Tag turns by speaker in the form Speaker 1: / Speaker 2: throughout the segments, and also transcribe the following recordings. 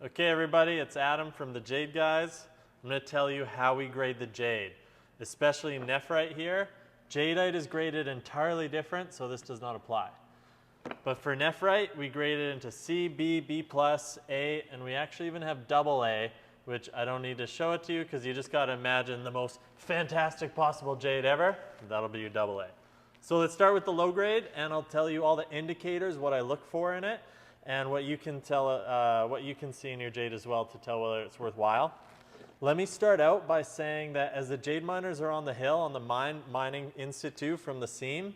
Speaker 1: Okay everybody, it's Adam from the Jade Guys. I'm going to tell you how we grade the jade, especially nephrite here. Jadeite is graded entirely different, so this does not apply. But for nephrite, we grade it into C, B, B+, A, and we actually even have double A, which I don't need to show it to you because you just got to imagine the most fantastic possible jade ever. That'll be your double A. So let's start with the low grade, and I'll tell you all the indicators, what I look for in it, and what you can tell, what you can see in your jade as well to tell whether it's worthwhile. Let me start out by saying that as the jade miners are on the hill, on the mining in situ from the seam,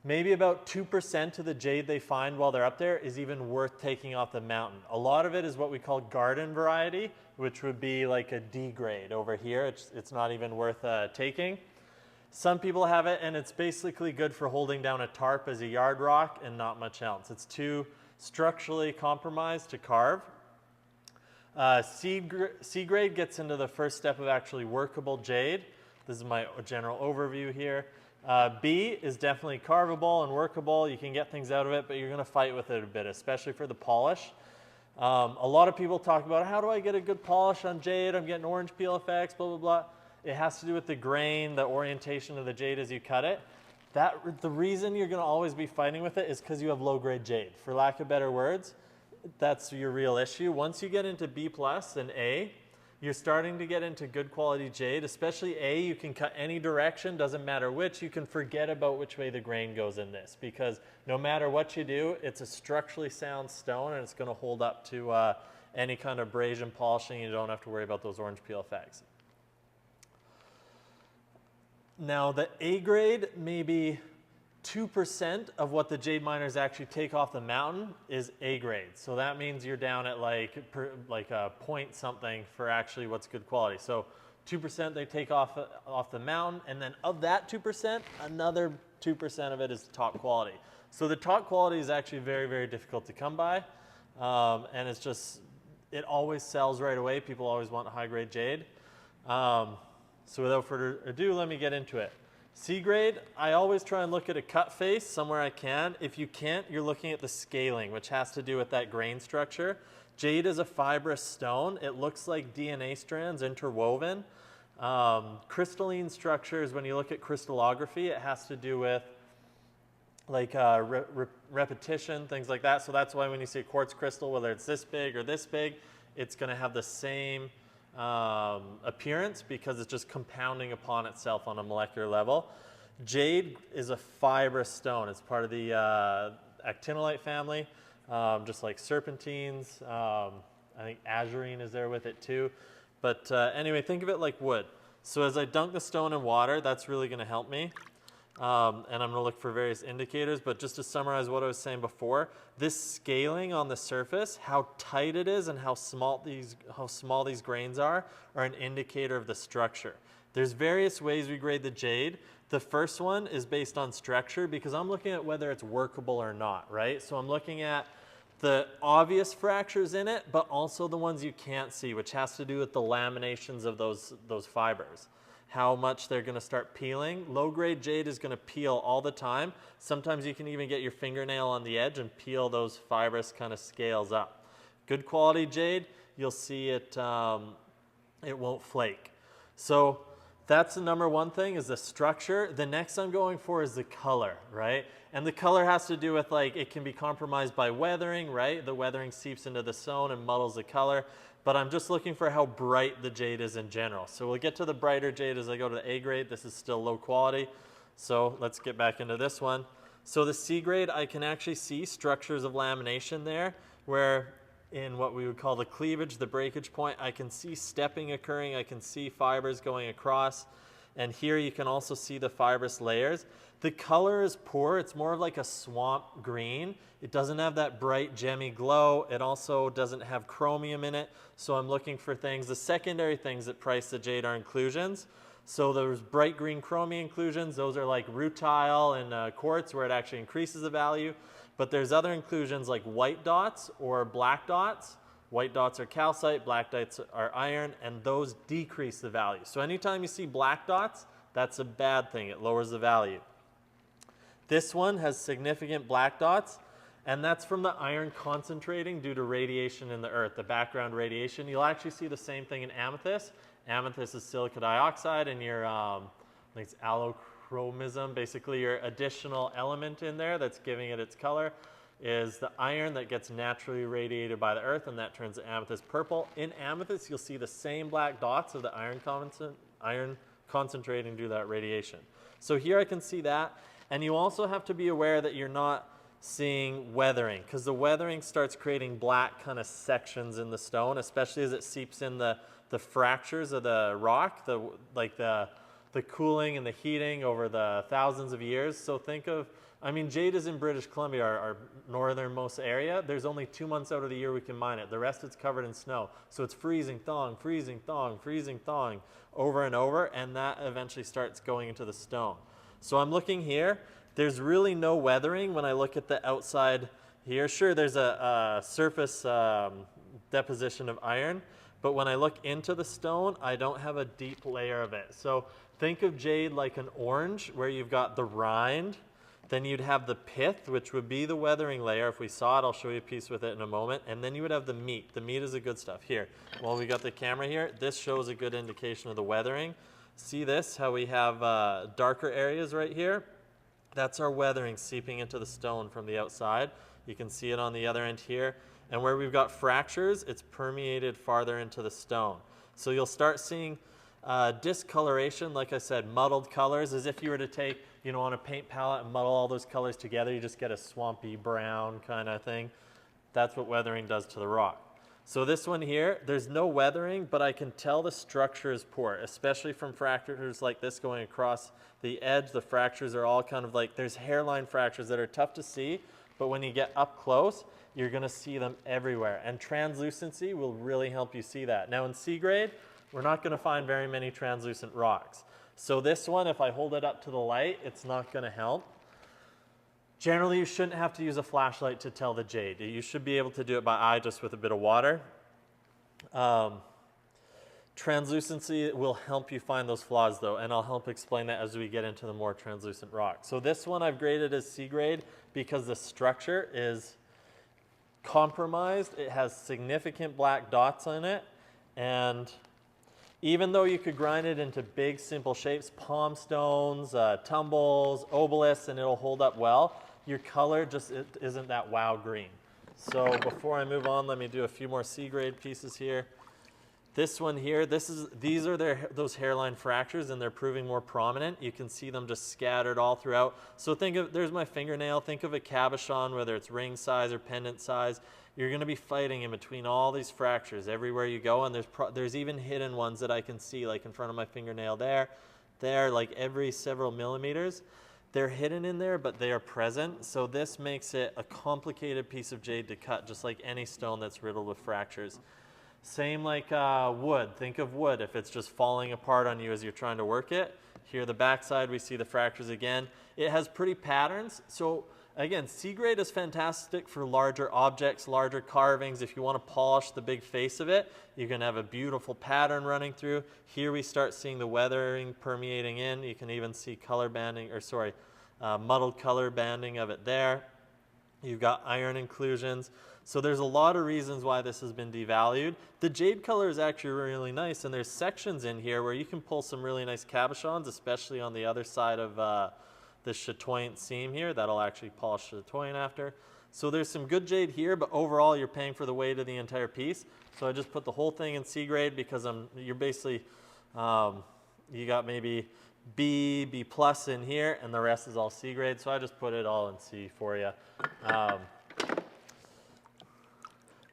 Speaker 1: maybe about 2% of the jade they find while they're up there is even worth taking off the mountain. A lot of it is what we call garden variety, which would be like a D grade over here. It's not even worth taking. Some people have it, and it's basically good for holding down a tarp as a yard rock and not much else. It's too structurally compromised to carve. C grade gets into the first step of actually workable jade. This is my general overview here. B is definitely carvable and workable. You can get things out of it, but you're going to fight with it a bit, especially for the polish. A lot of people talk about, how do I get a good polish on jade? I'm getting orange peel effects, blah, blah, blah. It has to do with the grain, the orientation of the jade as you cut it. The reason you're going to always be fighting with it is because you have low-grade jade. For lack of better words, that's your real issue. Once you get into B+ and A, you're starting to get into good quality jade, especially A. You can cut any direction, doesn't matter which. You can forget about which way the grain goes in this, because no matter what you do, it's a structurally sound stone and it's going to hold up to any kind of abrasion polishing. You don't have to worry about those orange peel effects. Now the A grade, maybe 2% of what the jade miners actually take off the mountain is A grade. So that means you're down at like a point something for actually what's good quality. So 2% they take off the mountain, and then of that 2%, another 2% of it is top quality. So the top quality is actually very, very difficult to come by, and it's just, it always sells right away. People always want high grade jade. So without further ado, let me get into it. C grade, I always try and look at a cut face somewhere I can. If you can't, you're looking at the scaling, which has to do with that grain structure. Jade is a fibrous stone. It looks like DNA strands interwoven. Crystalline structures, when you look at crystallography, it has to do with like repetition, things like that. So that's why when you see a quartz crystal, whether it's this big or this big, it's going to have the same appearance because it's just compounding upon itself on a molecular level. Jade is a fibrous stone. It's part of the actinolite family, just like serpentines. I think azurine is there with it too. But anyway, think of it like wood. So as I dunk the stone in water, that's really going to help me. And I'm going to look for various indicators, but just to summarize what I was saying before, this scaling on the surface, how tight it is and how small these grains are an indicator of the structure. There's various ways we grade the jade. The first one is based on structure because I'm looking at whether it's workable or not, right? So I'm looking at the obvious fractures in it, but also the ones you can't see, which has to do with the laminations of those fibers. How much they're going to start peeling. Low-grade jade is going to peel all the time. Sometimes you can even get your fingernail on the edge and peel those fibrous kind of scales up. Good quality jade, you'll see it, it won't flake. So that's the number one thing, is the structure. The next I'm going for is the color, right? And the color has to do with, like, it can be compromised by weathering, right? The weathering seeps into the stone and muddles the color. But I'm just looking for how bright the jade is in general. So we'll get to the brighter jade as I go to the A grade. This is still low quality. So let's get back into this one. So the C grade, I can actually see structures of lamination there, where in what we would call the cleavage, the breakage point, I can see stepping occurring. I can see fibers going across. And here you can also see the fibrous layers. The color is poor. It's more of like a swamp green. It doesn't have that bright gemmy glow. It also doesn't have chromium in it. So I'm looking for things. The secondary things that price the jade are inclusions. So there's bright green chromium inclusions. Those are like rutile and quartz, where it actually increases the value. But there's other inclusions like white dots or black dots. White dots are calcite, black dots are iron, and those decrease the value. So anytime you see black dots, that's a bad thing. It lowers the value. This one has significant black dots, And that's from the iron concentrating due to radiation in the earth, the background radiation. You'll actually see the same thing in amethyst. Amethyst is silica dioxide, and your like it's allochromism, basically your additional element in there that's giving it its color, is the iron that gets naturally radiated by the earth, and that turns the amethyst purple. In amethyst, you'll see the same black dots of the iron concentrating due to that radiation. So here I can see that, and you also have to be aware that you're not seeing weathering, because the weathering starts creating black kind of sections in the stone, especially as it seeps in the fractures of the rock, the cooling and the heating over the thousands of years. So think of, I mean, jade is in British Columbia, our northernmost area. There's only 2 months out of the year we can mine it. The rest it's covered in snow. So it's freezing, thawing, freezing, thawing, freezing, thawing over and over, and that eventually starts going into the stone. So I'm looking here. There's really no weathering when I look at the outside here. Sure, there's a surface deposition of iron, but when I look into the stone, I don't have a deep layer of it. So think of jade like an orange, where you've got the rind, then you'd have the pith, which would be the weathering layer. If we saw it, I'll show you a piece with it in a moment. And then you would have the meat. The meat is the good stuff. Here, while we got the camera here, this shows a good indication of the weathering. See this, how we have darker areas right here? That's our weathering seeping into the stone from the outside. You can see it on the other end here. And where we've got fractures, it's permeated farther into the stone. So you'll start seeing discoloration, like I said, muddled colors, as if you were to take, you know, on a paint palette and muddle all those colors together, you just get a swampy brown kind of thing. That's what weathering does to the rock. So this one here, there's no weathering, but I can tell the structure is poor, especially from fractures like this going across the edge. The fractures are all kind of like, there's hairline fractures that are tough to see, but when you get up close, you're gonna see them everywhere. And translucency will really help you see that. Now in C grade, we're not gonna find very many translucent rocks. So this one, if I hold it up to the light, it's not gonna help. Generally, you shouldn't have to use a flashlight to tell the jade. You should be able to do it by eye just with a bit of water. Translucency will help you find those flaws though, and I'll help explain that as we get into the more translucent rocks. So this one I've graded as C grade because the structure is compromised. It has significant black dots on it, and even though you could grind it into big simple shapes, palm stones, tumbles, obelisks, and it'll hold up well, your color just isn't that wow green. So before I move on, let me do a few more C grade pieces here. This one here, these are those hairline fractures, and they're proving more prominent. You can see them just scattered all throughout. So think of, there's my fingernail, think of a cabochon, whether it's ring size or pendant size. You're gonna be fighting in between all these fractures everywhere you go, and there's even hidden ones that I can see, like in front of my fingernail there, like every several millimeters. They're hidden in there, but they are present. So this makes it a complicated piece of jade to cut, just like any stone that's riddled with fractures. Same like wood. Think of wood if it's just falling apart on you as you're trying to work it. Here the backside, we see the fractures again. It has pretty patterns. So again, C grade is fantastic for larger objects, larger carvings. If you want to polish the big face of it, you can have a beautiful pattern running through. Here we start seeing the weathering permeating in. You can even see color banding, or sorry, muddled color banding of it there. You've got iron inclusions. So there's a lot of reasons why this has been devalued. The jade color is actually really nice, and there's sections in here where you can pull some really nice cabochons, especially on the other side of the chatoyant seam here. That'll actually polish chatoyant after. So there's some good jade here, but overall you're paying for the weight of the entire piece. So I just put the whole thing in C grade because you're basically, you got maybe B plus in here, and the rest is all C grade. So I just put it all in C for you.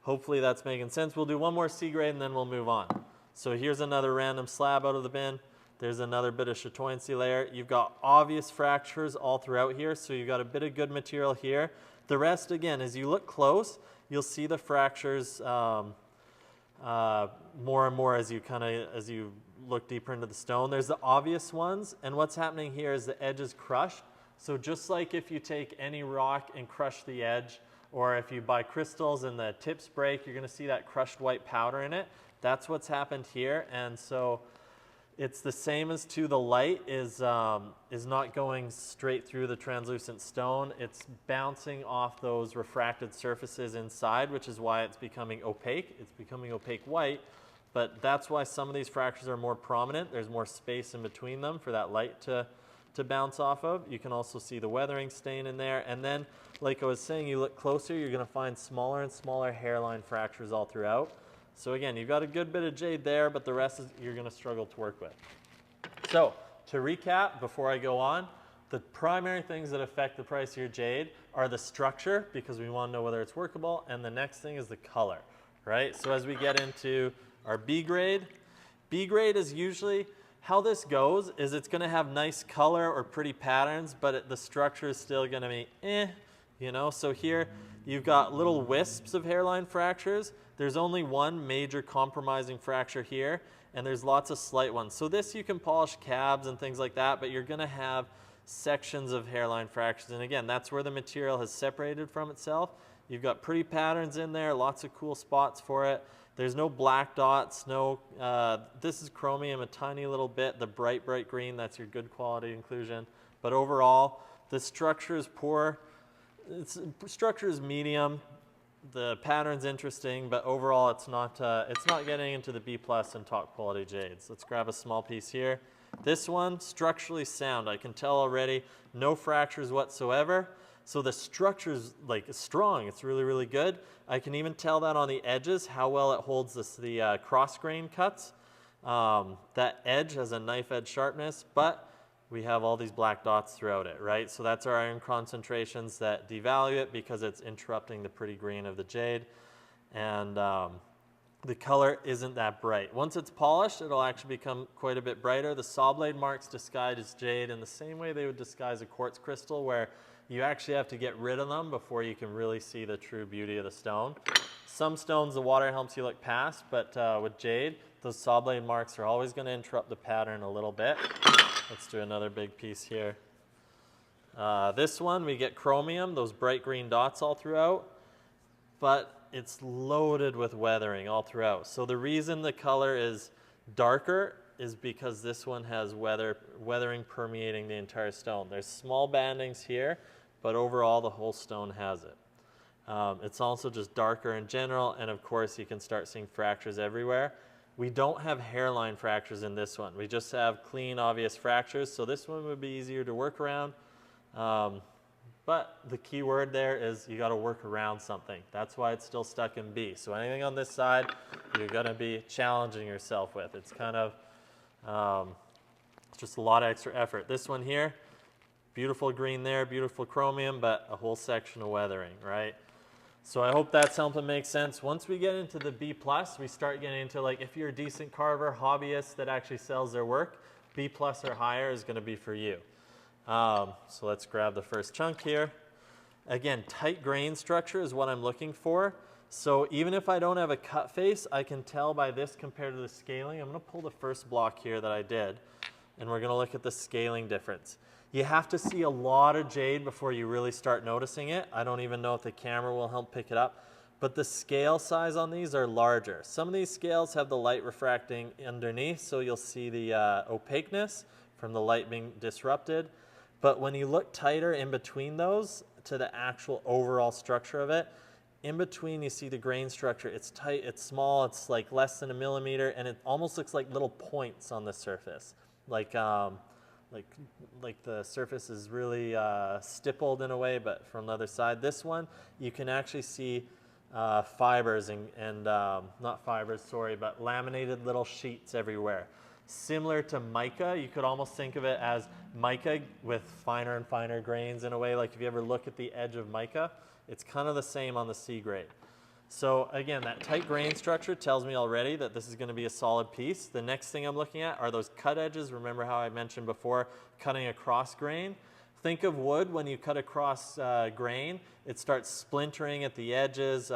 Speaker 1: Hopefully that's making sense. We'll do one more C grade and then we'll move on. So here's another random slab out of the bin. There's another bit of chatoyancy layer. You've got obvious fractures all throughout here, so you've got a bit of good material here. The rest, again, as you look close, you'll see the fractures more and more as you look deeper into the stone. There's the obvious ones, and what's happening here is the edge is crushed. So just like if you take any rock and crush the edge, or if you buy crystals and the tips break, you're gonna see that crushed white powder in it. That's what's happened here, and so It's the same as to the light, is not going straight through the translucent stone. It's bouncing off those refracted surfaces inside, which is why it's becoming opaque. It's becoming opaque white, but that's why some of these fractures are more prominent. There's more space in between them for that light to bounce off of. You can also see the weathering stain in there. And then, like I was saying, you look closer, you're gonna find smaller and smaller hairline fractures all throughout. So again, you've got a good bit of jade there, but the rest is you're gonna struggle to work with. So to recap, before I go on, the primary things that affect the price of your jade are the structure, because we wanna know whether it's workable, and the next thing is the color, right? So as we get into our B grade is usually, how this goes is it's gonna have nice color or pretty patterns, but the structure is still gonna be you know? So here you've got little wisps of hairline fractures. There's only one major compromising fracture here, and there's lots of slight ones. So this you can polish cabs and things like that, but you're gonna have sections of hairline fractures. And again, that's where the material has separated from itself. You've got pretty patterns in there, lots of cool spots for it. There's no black dots, this is chromium a tiny little bit. The bright green, that's your good quality inclusion. But overall, the structure is poor. Structure is medium. The pattern's interesting, but overall it's not getting into the B+ and top quality jades. Let's grab a small piece here. This one, structurally sound. I can tell already, no fractures whatsoever. So the structure's like strong, it's really, really good. I can even tell that on the edges, how well it holds the cross grain cuts. That edge has a knife edge sharpness, but we have all these black dots throughout it, right? So that's our iron concentrations that devalue it because it's interrupting the pretty green of the jade. And the color isn't that bright. Once it's polished, it'll actually become quite a bit brighter. The saw blade marks disguise jade in the same way they would disguise a quartz crystal, where you actually have to get rid of them before you can really see the true beauty of the stone. Some stones, the water helps you look past, but with jade, those saw blade marks are always going to interrupt the pattern a little bit. Let's do another big piece here. This one, we get chromium, those bright green dots all throughout, but it's loaded with weathering all throughout. So the reason the color is darker is because this one has weathering permeating the entire stone. There's small bandings here, but overall the whole stone has it. It's also just darker in general, and of course you can start seeing fractures everywhere. We don't have hairline fractures in this one. We just have clean, obvious fractures, so this one would be easier to work around. But the key word there is you gotta work around something. That's why it's still stuck in B. So anything on this side, you're gonna be challenging yourself with. It's kind of, it's just a lot of extra effort. This one here, beautiful green there, beautiful chromium, but a whole section of weathering, right? So I hope that's helping make sense. Once we get into the B+, we start getting into, like, if you're a decent carver, hobbyist that actually sells their work, B+ or higher is gonna be for you. So let's grab the first chunk here. Again, tight grain structure is what I'm looking for. So even if I don't have a cut face, I can tell by this compared to the scaling. I'm gonna pull the first block here that I did, and we're gonna look at the scaling difference. You have to see a lot of jade before you really start noticing it. I don't even know if the camera will help pick it up, but the scale size on these are larger. Some of these scales have the light refracting underneath, so you'll see the opaqueness from the light being disrupted. But when you look tighter in between those to the actual overall structure of it, in between you see the grain structure. It's tight, it's small, it's like less than a millimeter, and it almost looks like little points on the surface. Like the surface is really stippled in a way, but from the other side. This one, you can actually see fibers and not fibers, sorry, but laminated little sheets everywhere. Similar to mica, you could almost think of it as mica with finer and finer grains in a way. Like if you ever look at the edge of mica, it's kind of the same on the C grade. So again, that tight grain structure tells me already that this is going to be a solid piece. The next thing I'm looking at are those cut edges. Remember how I mentioned before, cutting across grain? Think of wood when you cut across grain, it starts splintering at the edges.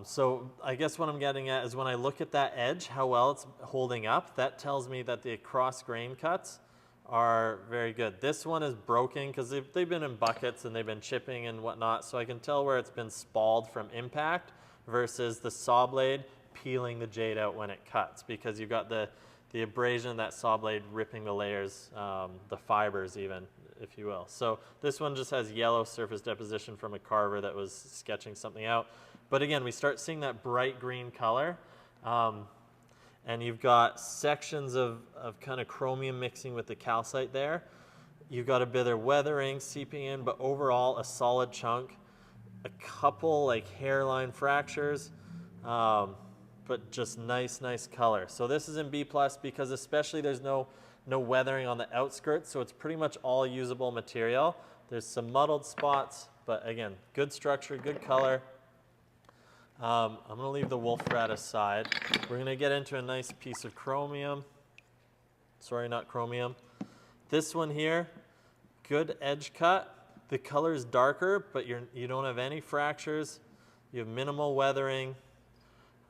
Speaker 1: So I guess what I'm getting at is when I look at that edge, how well it's holding up, that tells me that the cross grain cuts are very good. This one is broken because they've been in buckets and they've been chipping and whatnot, so I can tell where it's been spalled from impact versus the saw blade peeling the jade out when it cuts, because you've got the abrasion of that saw blade ripping the layers, the fibers even, if you will. So this one just has yellow surface deposition from a carver that was sketching something out. But again, we start seeing that bright green color. And you've got sections of kind of chromium mixing with the calcite there. You've got a bit of weathering seeping in, but overall a solid chunk. A couple like hairline fractures, but just nice color. So this is in B+ because especially there's no weathering on the outskirts, so it's pretty much all usable material. There's some muddled spots, but again, good structure, good color. I'm going to leave the wolfrat aside. We're going to get into a nice piece of chromium. Sorry, not chromium. This one here, good edge cut. The color is darker, but you don't have any fractures. You have minimal weathering.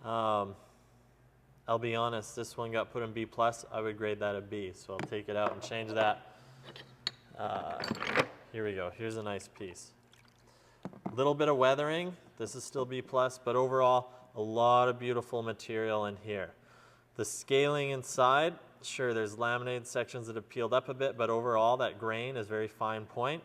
Speaker 1: I'll be honest, this one got put in B+. I would grade that a B, so I'll take it out and change that. Here we go. Here's a nice piece. A little bit of weathering. This is still B+, but overall, a lot of beautiful material in here. The scaling inside, sure, there's laminated sections that have peeled up a bit, but overall, that grain is very fine point.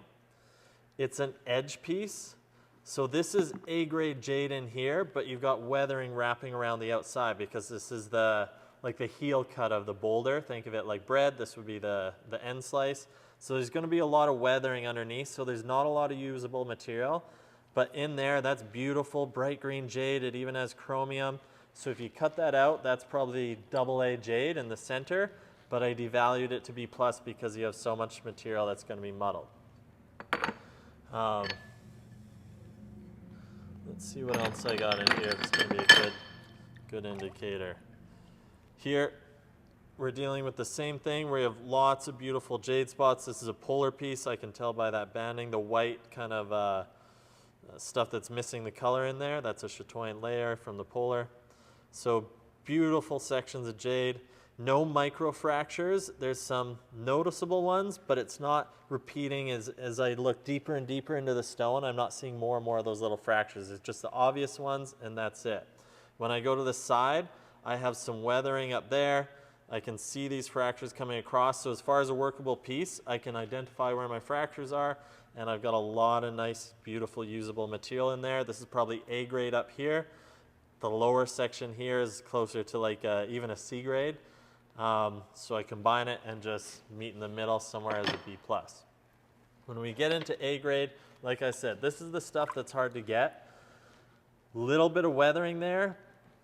Speaker 1: It's an edge piece. So this is A-grade jade in here, but you've got weathering wrapping around the outside because this is like the heel cut of the boulder. Think of it like bread. This would be the end slice. So there's going to be a lot of weathering underneath, so there's not a lot of usable material. But in there, that's beautiful, bright green jade. It even has chromium. So if you cut that out, that's probably AA jade in the center, but I devalued it to B+ because you have so much material that's going to be muddled. Let's see what else I got in here that's going to be a good indicator. Here, we're dealing with the same thing where you have lots of beautiful jade spots. This is a polar piece. I can tell by that banding, the white kind of stuff that's missing the color in there. That's a chatoyant layer from the polar. So beautiful sections of jade. No micro fractures. There's some noticeable ones, but it's not repeating as I look deeper and deeper into the stone. I'm not seeing more and more of those little fractures. It's just the obvious ones, and that's it. When I go to the side, I have some weathering up there. I can see these fractures coming across. So as far as a workable piece, I can identify where my fractures are, and I've got a lot of nice, beautiful, usable material in there. This is probably A grade up here. The lower section here is closer to like even a C grade. So I combine it and just meet in the middle somewhere as a B+. When we get into A grade, like I said, this is the stuff that's hard to get. Little bit of weathering there,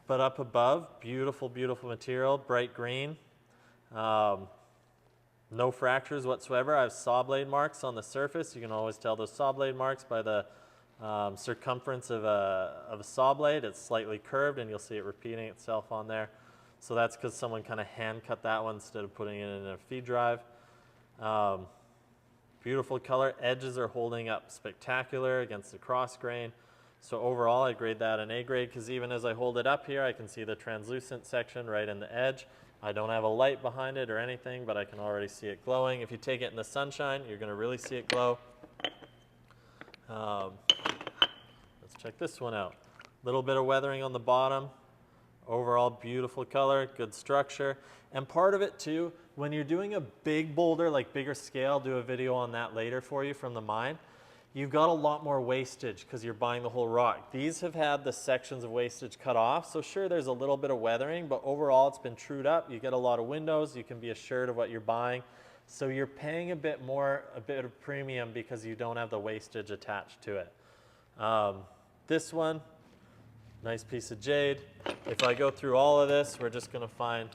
Speaker 1: but up above, beautiful, beautiful material, bright green. No fractures whatsoever. I have saw blade marks on the surface. You can always tell those saw blade marks by the circumference of a saw blade. It's slightly curved, and you'll see it repeating itself on there. So that's because someone kind of hand cut that one instead of putting it in a feed drive. Beautiful color. Edges are holding up spectacular against the cross grain. So overall, I grade that an A grade because even as I hold it up here, I can see the translucent section right in the edge. I don't have a light behind it or anything, but I can already see it glowing. If you take it in the sunshine, you're going to really see it glow. Let's check this one out. Little bit of weathering on the bottom. Overall, beautiful color, good structure. And part of it too, when you're doing a big boulder, like bigger scale, I'll do a video on that later for you from the mine, you've got a lot more wastage because you're buying the whole rock. These have had the sections of wastage cut off, so sure, there's a little bit of weathering, but overall it's been trued up. You get a lot of windows, you can be assured of what you're buying. So you're paying a bit of premium because you don't have the wastage attached to it. This one, nice piece of jade. If I go through all of this, we're just going to find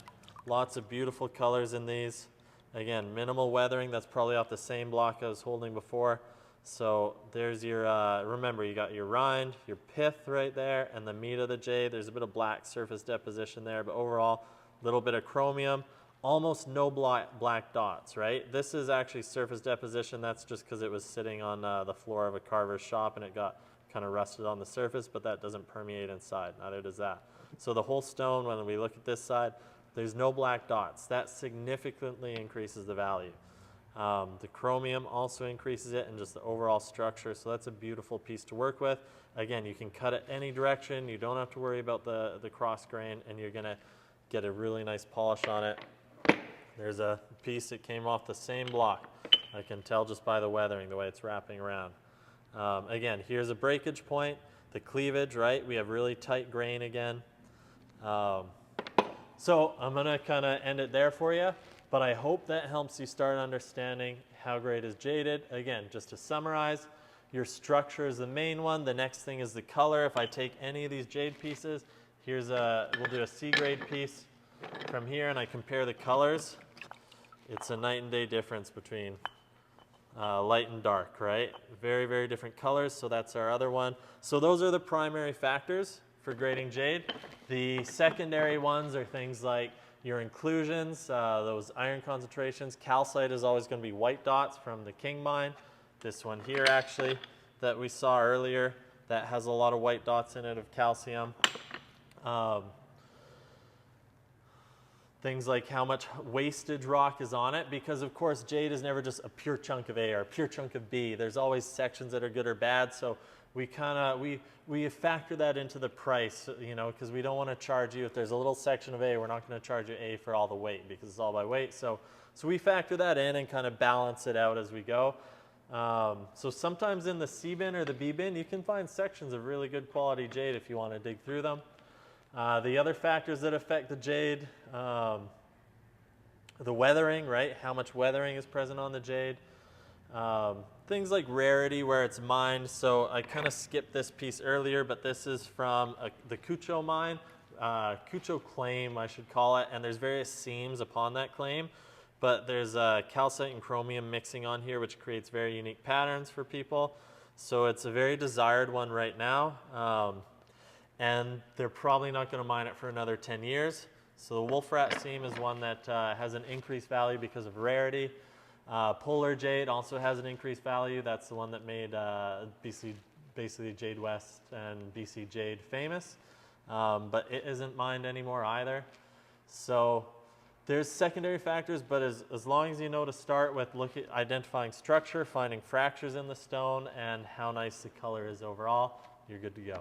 Speaker 1: lots of beautiful colors in these. Again, minimal weathering. That's probably off the same block I was holding before. So there's your, remember, you got your rind, your pith right there, and the meat of the jade. There's a bit of black surface deposition there, but overall, a little bit of chromium. Almost no black dots, right? This is actually surface deposition. That's just because it was sitting on the floor of a carver's shop and it got kind of rusted on the surface, but that doesn't permeate inside. Neither does that. So the whole stone, when we look at this side, there's no black dots. That significantly increases the value. The chromium also increases it and just the overall structure, so that's a beautiful piece to work with. Again, you can cut it any direction. You don't have to worry about the cross grain, and you're going to get a really nice polish on it. There's a piece that came off the same block. I can tell just by the weathering, the way it's wrapping around. Again, here's a breakage point. The cleavage, right? We have really tight grain again. So I'm going to kind of end it there for you, but I hope that helps you start understanding how grade is jaded. Again, just to summarize, your structure is the main one. The next thing is the color. If I take any of these jade pieces, we'll do a C grade piece from here, and I compare the colors. It's a night and day difference between light and dark, right? Very, very different colors, so that's our other one. So those are the primary factors for grading jade. The secondary ones are things like your inclusions, those iron concentrations. Calcite is always going to be white dots from the King mine. This one here, actually, that we saw earlier, that has a lot of white dots in it of calcium. Things like how much wastage rock is on it, because of course jade is never just a pure chunk of A or a pure chunk of B. There's always sections that are good or bad, so we factor that into the price, you know, because we don't want to charge you, if there's a little section of A, we're not going to charge you A for all the weight because it's all by weight. So we factor that in and kind of balance it out as we go. So sometimes in the C bin or the B bin, you can find sections of really good quality jade if you want to dig through them. The other factors that affect the jade, the weathering, right? How much weathering is present on the jade. Things like rarity, where it's mined. So I kind of skipped this piece earlier, but this is from the Cucho mine, Cucho claim, I should call it, and there's various seams upon that claim. But there's calcite and chromium mixing on here, which creates very unique patterns for people. So it's a very desired one right now. And they're probably not going to mine it for another 10 years. So the Wolfrat seam is one that has an increased value because of rarity. Polar jade also has an increased value. That's the one that made basically Jade West and BC Jade famous. But it isn't mined anymore either. So there's secondary factors, but as long as you know to start with identifying structure, finding fractures in the stone, and how nice the color is overall, you're good to go.